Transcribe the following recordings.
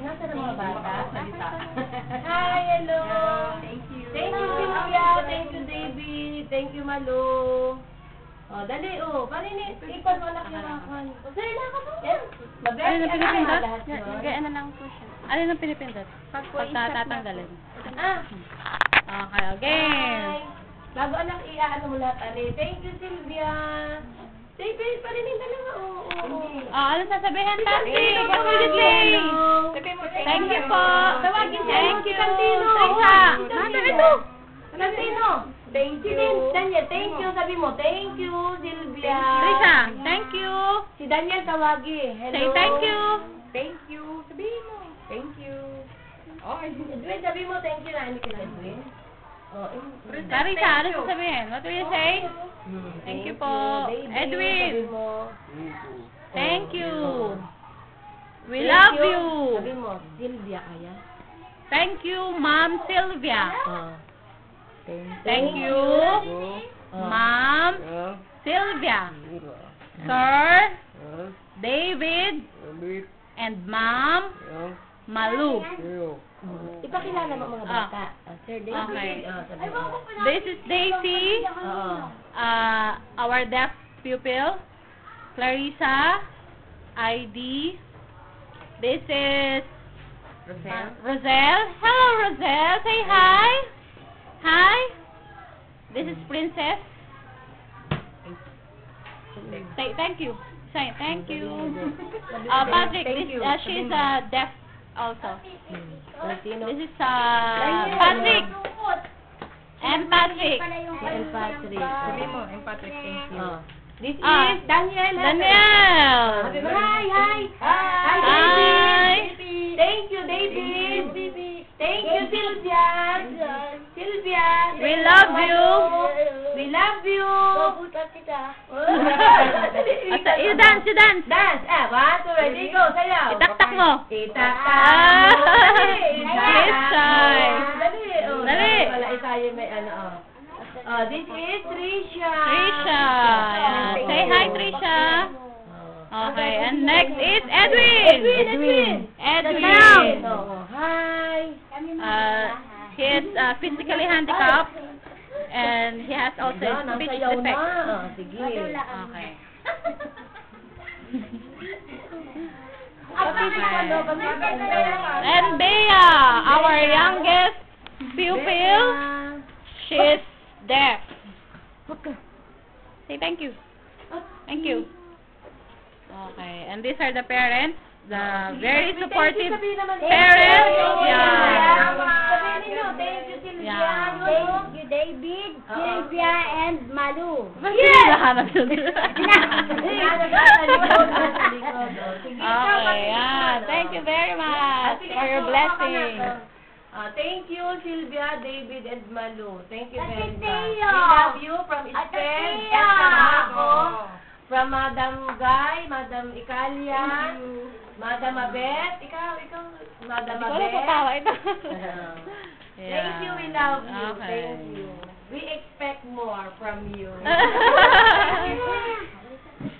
Nasa na mga bata? Hi, hello! Thank you. Thank you, Sylvia. Thank you, David. Thank you, Malu. Oh, dali, oh. Parin, ikon mo anak yung akon. Sir, nakapag yan. Ano na pinipindot? Lahat yun. Gaya na lang po siya. Ano na pinipindot? Pag tatanggalin. Okay, game. Hi. Bago anak, ano mo lahat, Ali. Thank you, Sylvia. David, parin yung dalawa, Ano sasabihin, Tanti? Immediately. Thank you po. Thank you. Trisha. Nandun ito. Santino. Thank you. Daniel, thank you. Sabi mo, thank you, Sylvia. Trisha, thank you. Si Daniel tawagi. Hello. Say thank you. Thank you. Sabihin mo. Thank you. Oh, Edwin, sabi mo, thank you na. Hindi ka na, Edwin. Marisa, ano sasabihin? What will you say? Thank you po. Edwin. Sabi mo. Thank you. We love you. Sabi mo, Sylvia kaya? Thank you, Ma'am Sylvia. Thank you, Ma'am Sylvia. Sir David and Ma'am Malu. Ipakilala mo mga bata. Sir David. Okay. Sabi mo. This is Daisy, our deaf pupil. Clarissa, ID. This is Roselle. Hello, Roselle. Say hi. Hi. This is Princess. Say thank you. Say thank you. Patrick, she's deaf also. This is Patrick. And Patrick. And Patrick. Sabihin mo, Patrick, thank you. This is Daniel. Daniel. Hi, hi. Hi, David. Thank you, David. Thank you, Sylvia. Sylvia. We love you. We love you. You dance, you dance. Dance. 1, 2, ready, go. Sayaw. Itaktak mo. Itaktak mo. Kiss time. Dali. Dali. Wala isayo may ano. This is Trisha. Trisha. Yeah. Say hi, Trisha. Okay, and next is Edwin. Edwin. Hi. He is physically handicapped and he has also speech defect. Sige. Okay. And Bea, our youngest pupil, she is deaf. Say thank you. Thank you. Okay, and these are the parents, the very supportive parents. Yeah. Thank you, David, Sylvia, and Malu. Yes! Okay, yeah. Thank you very much for your blessing. Thank you, Sylvia, David, and Malu. Thank you very much. We love you from Estel, from Madam Guy, Madam Ikalia, Madam Abet. Ikaw, Madam Abet. Thank you, we love you. Okay. Thank you. We expect more from you.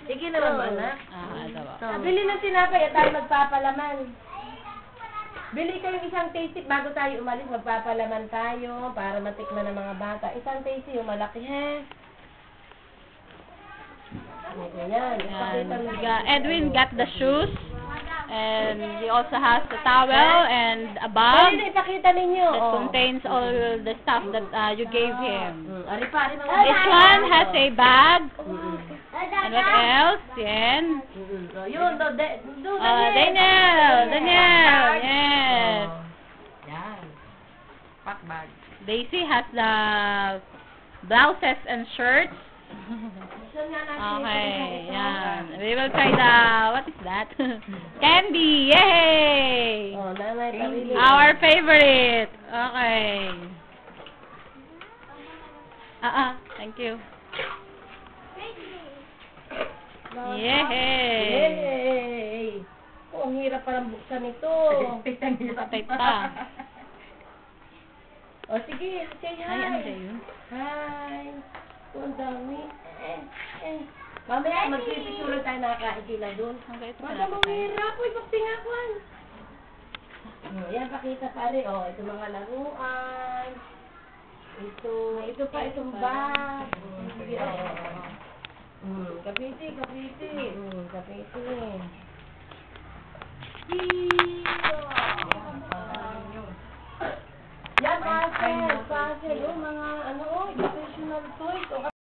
Sige naman ba na? Bili ng tinapay at tayo magpapalaman. Bili kayong isang tasty bago tayo umalis, magpapalaman tayo para matikman ng mga bata. Isang tasty yung malaki, he? Ayan. Edwin got the shoes and he also has the towel and a bag Ipakita ninyo. that contains all the stuff that you gave him. Ari This one has a bag. And what else? Yan. Yun, Daniel. Yes. Yan. Pack bag. Daisy has the blouses and shirts. Okay, yan. We will try the, what is that? Candy, yay! Our favorite. Okay. Thank you. Yay! Oh, ang hirap parang buksan ito. Patay pa. O, sige, say hi. Ay, ano ba yun? Hi. Ang dami. Mamaya, magpipicture tayo nakakain sila doon. Okay, ito Madam, ang hirap. Uy, bakti nga kwan. Yan, pakita pare. Oh, ito mga laruan. Ito pa, itong bag. Sige, kapiti. Kapiti. Yan, puzzle. Yung mga, educational toys.